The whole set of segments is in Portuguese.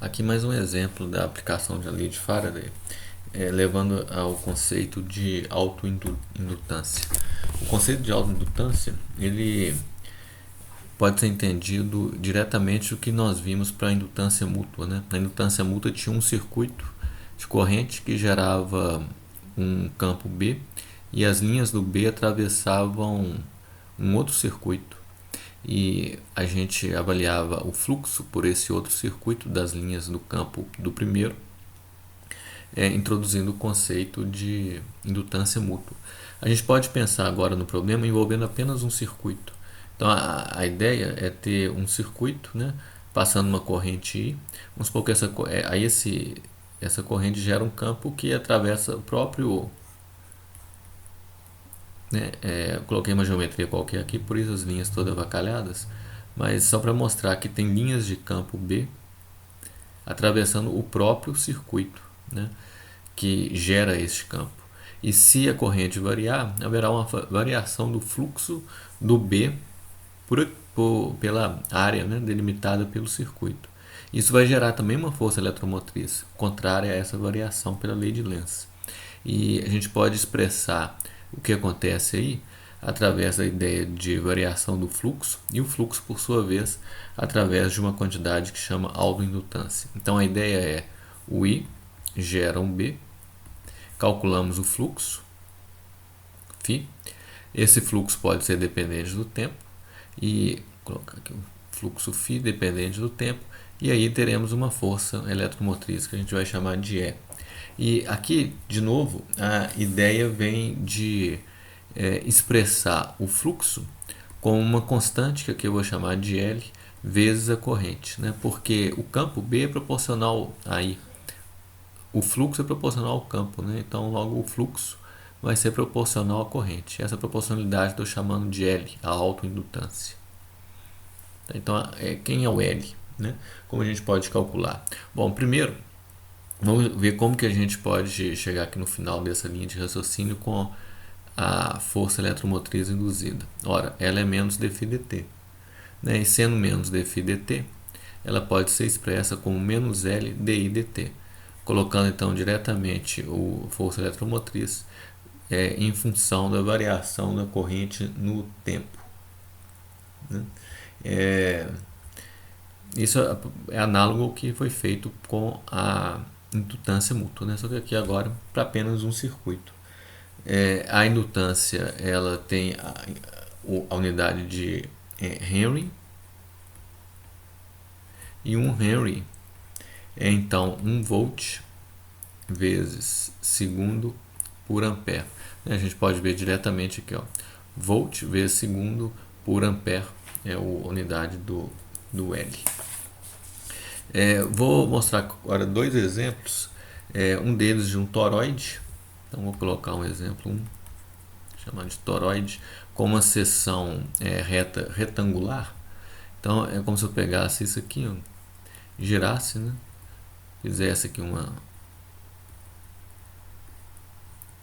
Aqui mais um exemplo da aplicação da lei de Faraday, levando ao conceito de autoindutância. O conceito de autoindutância ele pode ser entendido diretamente do que nós vimos para a indutância mútua. Né? Na indutância mútua tinha um circuito de corrente que gerava um campo B e as linhas do B atravessavam um outro circuito e a gente avaliava o fluxo por esse outro circuito das linhas do campo do primeiro, introduzindo o conceito de indutância mútua. A gente pode pensar agora no problema envolvendo apenas um circuito. Então a ideia é ter um circuito, né, passando uma corrente I. Vamos supor que essa corrente gera um campo que atravessa o próprio, né, coloquei uma geometria qualquer aqui, por isso as linhas todas avacalhadas, mas só para mostrar que tem linhas de campo B atravessando o próprio circuito, né, que gera este campo. E se a corrente variar, haverá uma variação do fluxo do B pela área, né, delimitada pelo circuito. Isso vai gerar também uma força eletromotriz, contrária a essa variação pela lei de Lenz. E a gente pode expressar o que acontece aí através da ideia de variação do fluxo e o fluxo, por sua vez, através de uma quantidade que chama autoindutância. Então a ideia é o I gera um B, calculamos o fluxo, φ. Esse fluxo pode ser dependente do tempo e colocar aqui o fluxo φ dependente do tempo, e aí teremos uma força eletromotriz que a gente vai chamar de E. E aqui, de novo, a ideia vem de expressar o fluxo como uma constante, que aqui eu vou chamar de L, vezes a corrente, né? Porque o campo B é proporcional a I. O fluxo é proporcional ao campo, né? Então logo o fluxo vai ser proporcional à corrente. Essa proporcionalidade estou chamando de L, a autoindutância. Então, quem é o L? Né? Como a gente pode calcular? Bom, primeiro, vamos ver como que a gente pode chegar aqui no final dessa linha de raciocínio com a força eletromotriz induzida. Ora, ela é menos dφ dt. Né? E sendo menos dφ dt, ela pode ser expressa como menos L di dt, colocando então diretamente a força eletromotriz em função da variação da corrente no tempo. Né? Isso é análogo ao que foi feito com a indutância mútua, né? Só que aqui agora para apenas um circuito. A indutância ela tem a unidade de Henry, e 1 Henry é então 1 volt vezes segundo por ampere. A gente pode ver diretamente aqui, ó, volt vezes segundo por ampere é a unidade do L. Vou mostrar agora dois exemplos, um deles de um toroide. Então vou colocar um exemplo, chamado de toroide, com uma seção reta retangular. Então é como se eu pegasse isso aqui, ó, girasse, né? Fizesse aqui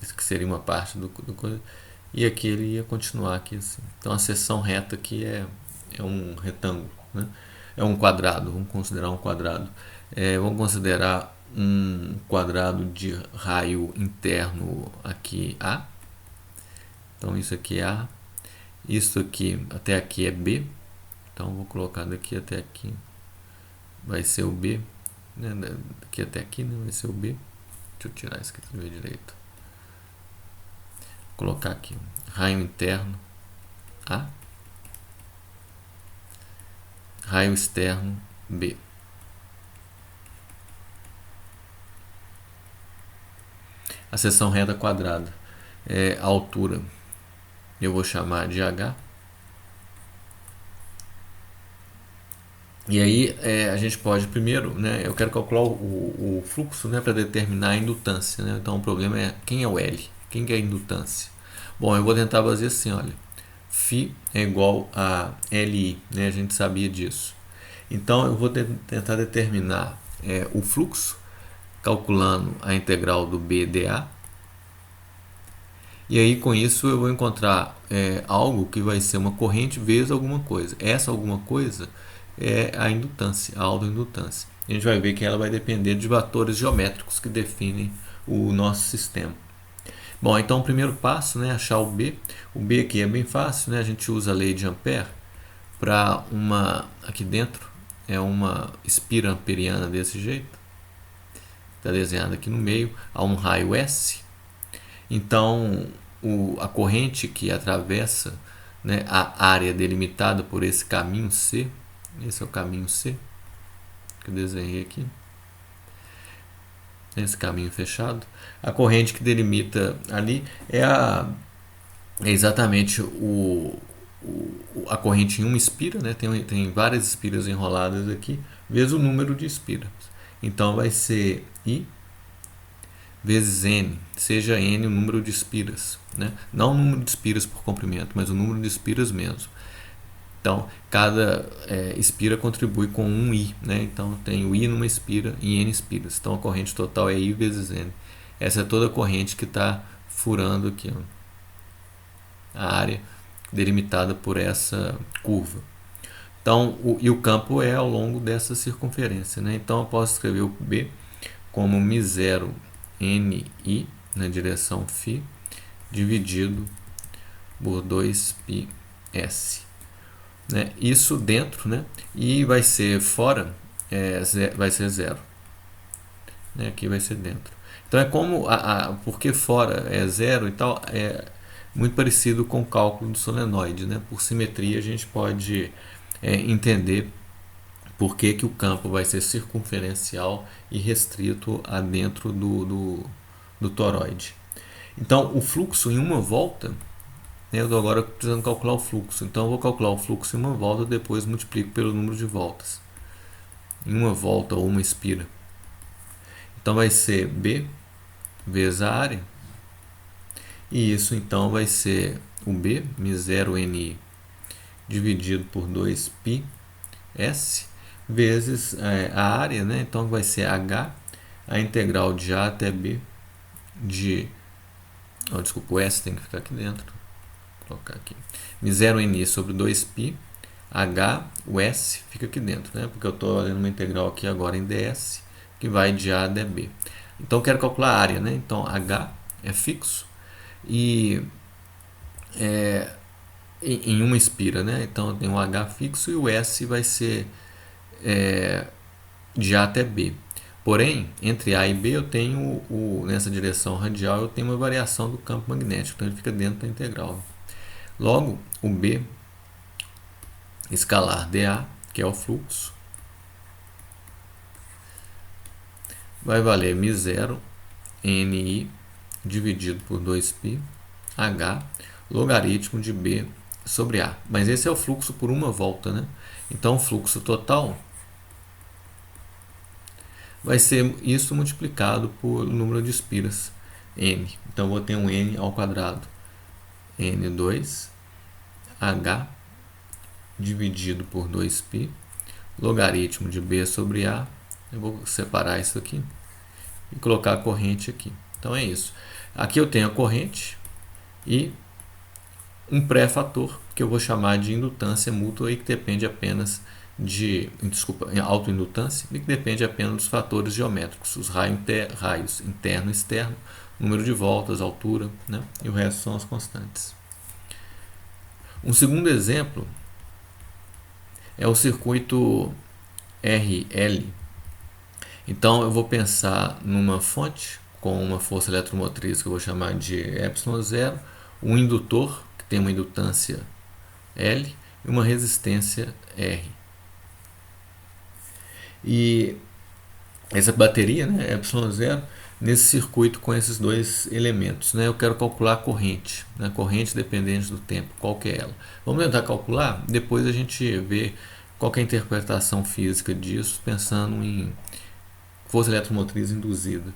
isso que seria uma parte do coisa, e aqui ele ia continuar aqui assim. Então a seção reta aqui é um retângulo, né? É um quadrado, vamos considerar um quadrado. Vamos considerar um quadrado de raio interno aqui A. Então isso aqui é A. Isso aqui até aqui é B. Então vou colocar daqui até aqui vai ser o B, né? Daqui até aqui, né? Vai ser o B. Deixa eu tirar isso aqui para ver direito. Vou colocar aqui raio interno A, raio externo B. A seção reta quadrada, a altura eu vou chamar de H. E aí a gente pode primeiro, né, eu quero calcular o fluxo, né, para determinar a indutância. Né? Então o problema é quem é o L, quem que é a indutância. Bom, eu vou tentar fazer assim, olha, φ é igual a Li, né, a gente sabia disso. Então eu vou tentar determinar o fluxo calculando a integral do B dA. E aí com isso eu vou encontrar algo que vai ser uma corrente vezes alguma coisa. Essa alguma coisa é a indutância, a autoindutância. A gente vai ver que ela vai depender de fatores geométricos que definem o nosso sistema. Bom, então o primeiro passo, né, achar o B. O B aqui é bem fácil, né? A gente usa a lei de Ampère para aqui dentro é uma espira amperiana desse jeito. Está desenhado aqui no meio, a um raio S. Então, a corrente que atravessa, né, a área delimitada por esse caminho C, esse é o caminho C, que eu desenhei aqui, esse caminho fechado, a corrente que delimita ali é exatamente a corrente em uma espira, né, tem várias espiras enroladas aqui, vezes o número de espiras. Então, vai ser I vezes N, seja N o número de espiras, né? Não o número de espiras por comprimento, mas o número de espiras mesmo. Então, cada espira contribui com um I, né? Então, tem o I numa espira e N espiras. Então, a corrente total é I vezes N. Essa é toda a corrente que está furando aqui, ó, a área delimitada por essa curva. Então, e o campo é ao longo dessa circunferência, né? Então, eu posso escrever o B como μ0 NI na direção φ dividido por 2πs, né? Isso dentro, né? E vai ser fora, vai ser zero, né? Aqui vai ser dentro. Então é como porque fora é zero e tal, é muito parecido com o cálculo do solenoide, né? Por simetria a gente pode entender por que o campo vai ser circunferencial e restrito a dentro do toroide. Então, o fluxo em uma volta, né, eu estou agora precisando calcular o fluxo. Então, eu vou calcular o fluxo em uma volta, depois multiplico pelo número de voltas. Em uma volta ou uma espira. Então, vai ser B vezes a área. E isso, então, vai ser o B, μ0NI, dividido por 2πs, vezes a área, né? Então vai ser H, a integral de A até B de... desculpa, o S tem que ficar aqui dentro. Vou colocar aqui. μ0NI sobre 2π, H, o S fica aqui dentro, né? Porque eu estou fazendo uma integral aqui agora em ds, que vai de A até B. Então eu quero calcular a área, né? Então H é fixo e em uma espira, né? Então eu tenho um H fixo e o S vai ser de A até B. Porém, entre A e B eu tenho nessa direção radial eu tenho uma variação do campo magnético, então ele fica dentro da integral. Logo, o B escalar dA, que é o fluxo, vai valer μ0 NI dividido por 2π H logaritmo de B sobre A. Mas esse é o fluxo por uma volta, né? Então, o fluxo total vai ser isso multiplicado por número de espiras, N. Então, eu vou ter um N ao quadrado, N2, H dividido por 2π, logaritmo de B sobre A. Eu vou separar isso aqui e colocar a corrente aqui. Então, é isso. Aqui eu tenho a corrente e um pré-fator que eu vou chamar de indutância mútua e que depende apenas autoindutância e que depende apenas dos fatores geométricos, os raios interno e externo, número de voltas, altura, né? E o resto são as constantes. Um segundo exemplo é o circuito RL. Então eu vou pensar numa fonte com uma força eletromotriz que eu vou chamar de ε0, um indutor que tem uma indutância L e uma resistência R. E essa bateria, né, ε0, nesse circuito com esses dois elementos, né, eu quero calcular a corrente, né, corrente dependente do tempo, qual que é ela. Vamos tentar calcular, depois a gente vê qual que é a interpretação física disso, pensando em força eletromotriz induzida.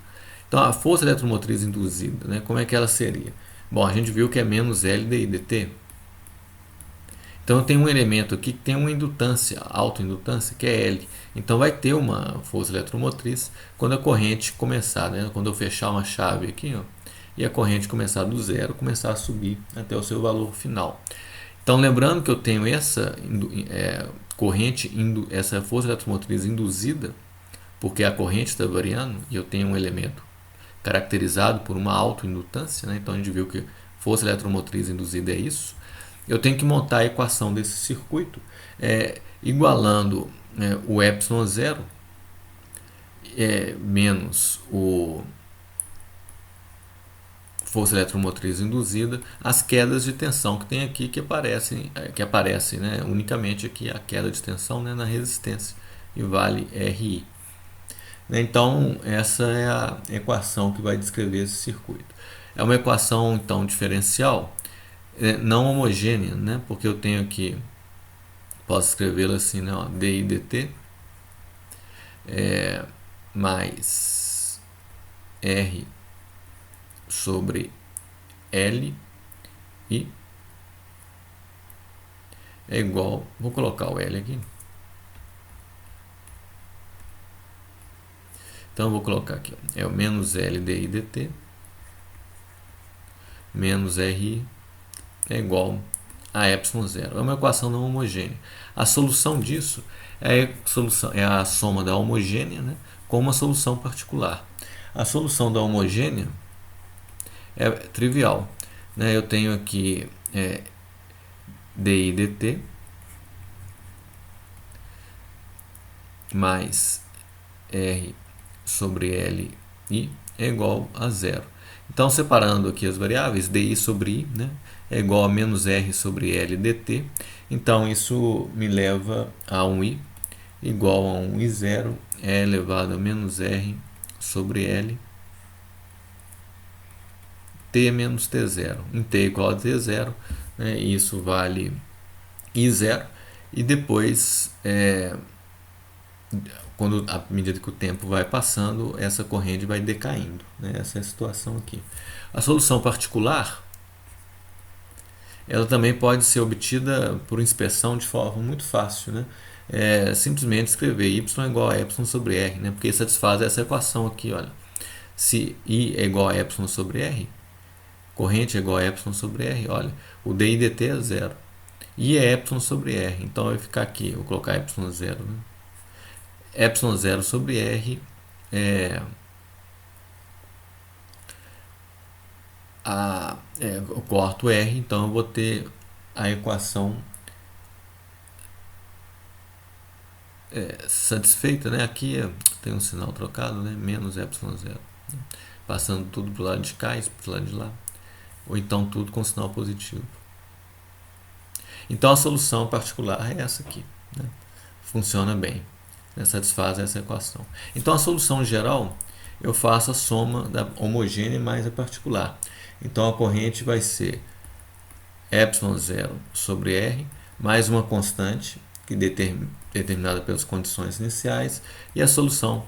Então, a força eletromotriz induzida, né, como é que ela seria? Bom, a gente viu que é menos L dI dt. Então, eu tenho um elemento aqui que tem uma indutância, autoindutância, que é L. Então, vai ter uma força eletromotriz quando a corrente começar, né, quando eu fechar uma chave aqui, ó, e a corrente começar do zero, começar a subir até o seu valor final. Então, lembrando que eu tenho essa força eletromotriz induzida, porque a corrente está variando e eu tenho um elemento caracterizado por uma autoindutância, né? Então a gente viu que força eletromotriz induzida é isso. Eu tenho que montar a equação desse circuito igualando o ε0 menos o força eletromotriz induzida, as quedas de tensão que tem aqui que aparecem, né, unicamente aqui a queda de tensão, né, na resistência e vale RI. Então essa é a equação que vai descrever esse circuito. É uma equação então diferencial, não homogênea, né, porque eu tenho aqui, posso escrevê-la assim, né, ó, dI dt mais R sobre L e é igual, vou colocar o L aqui, então eu vou colocar aqui, é o menos L dI dt menos RI é igual a ε0. É uma equação não homogênea. A solução disso é a soma da homogênea, né, com uma solução particular. A solução da homogênea é trivial, né? Eu tenho aqui dI dt mais R sobre L I é igual a zero. Então, separando aqui as variáveis, dI sobre I, né, é igual a menos R sobre L dt. Então, isso me leva a um I igual a um I0 é elevado a menos R sobre L T menos T0. Em T igual a T0, né, isso vale I0. E depois, à medida que o tempo vai passando, essa corrente vai decaindo, né? Essa é a situação aqui. A solução particular, ela também pode ser obtida por inspeção de forma muito fácil, né? Simplesmente escrever y igual a y sobre r, né? Porque satisfaz essa equação aqui, olha. Se I é igual a y sobre r, corrente é igual a y sobre r, olha, o dI dt é zero. I é y sobre r, então vai ficar aqui, vou colocar y0, né? ε0 sobre r eu corto r, então eu vou ter a equação satisfeita, né? Aqui tem um sinal trocado, né? Menos ε0, né? Passando tudo para o lado de cá e para o lado de lá, ou então tudo com sinal positivo. Então a solução particular é essa aqui, né? Funciona bem, né? Satisfaz essa equação. Então a solução geral, eu faço a soma da homogênea mais a particular. Então a corrente vai ser ε0 sobre r mais uma constante que determinada pelas condições iniciais, e a solução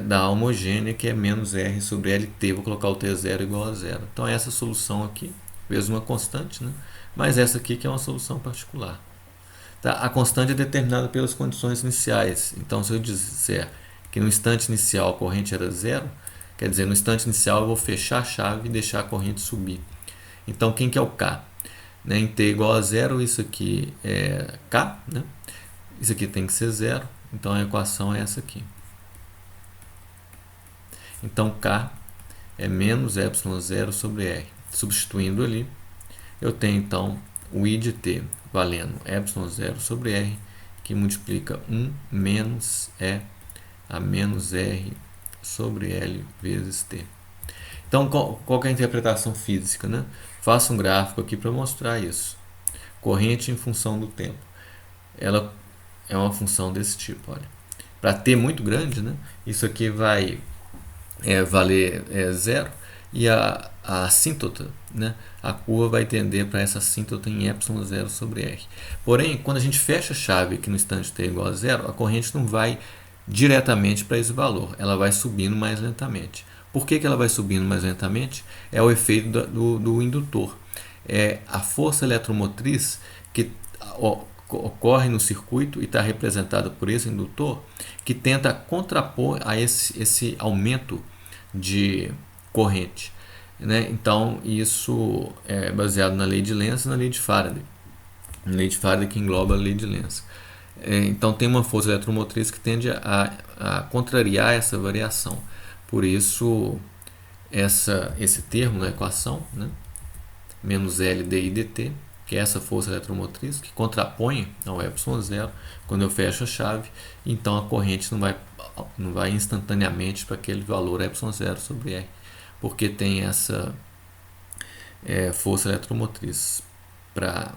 da homogênea, que é menos r sobre lt, vou colocar o t0 igual a zero. Então essa solução aqui, vezes uma constante, né? Mas essa aqui que é uma solução particular. Tá? A constante é determinada pelas condições iniciais. Então, se eu disser que no instante inicial a corrente era zero, quer dizer, no instante inicial eu vou fechar a chave e deixar a corrente subir. Então, quem que é o K? Né? Em t igual a zero, isso aqui é K, né? Isso aqui tem que ser zero, então a equação é essa aqui. Então, K é menos ε0 sobre R. Substituindo ali, eu tenho então o I de t valendo ε0 sobre R, que multiplica 1 menos E a menos R sobre L vezes T. Então, qual que é a interpretação física, né? Faço um gráfico aqui para mostrar isso. Corrente em função do tempo. Ela é uma função desse tipo, olha. Para t muito grande, né? Isso aqui vai valer zero, e a assíntota, né? A curva vai tender para essa assíntota em ε0 sobre r. Porém, quando a gente fecha a chave aqui no instante t igual a zero, a corrente não vai diretamente para esse valor, ela vai subindo mais lentamente. Por que ela vai subindo mais lentamente? É o efeito do indutor. É a força eletromotriz que ocorre no circuito e está representada por esse indutor, que tenta contrapor a esse aumento de corrente, né? Então, isso é baseado na lei de Lenz e na lei de Faraday. A lei de Faraday que engloba a lei de Lenz. Então tem uma força eletromotriz que tende a contrariar essa variação. Por isso, esse termo na equação, né, menos L dI dt, que é essa força eletromotriz que contrapõe ao ε0 quando eu fecho a chave, então a corrente não vai instantaneamente para aquele valor ε0 sobre R, porque tem essa força eletromotriz para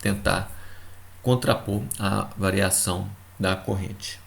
tentar contrapor a variação da corrente.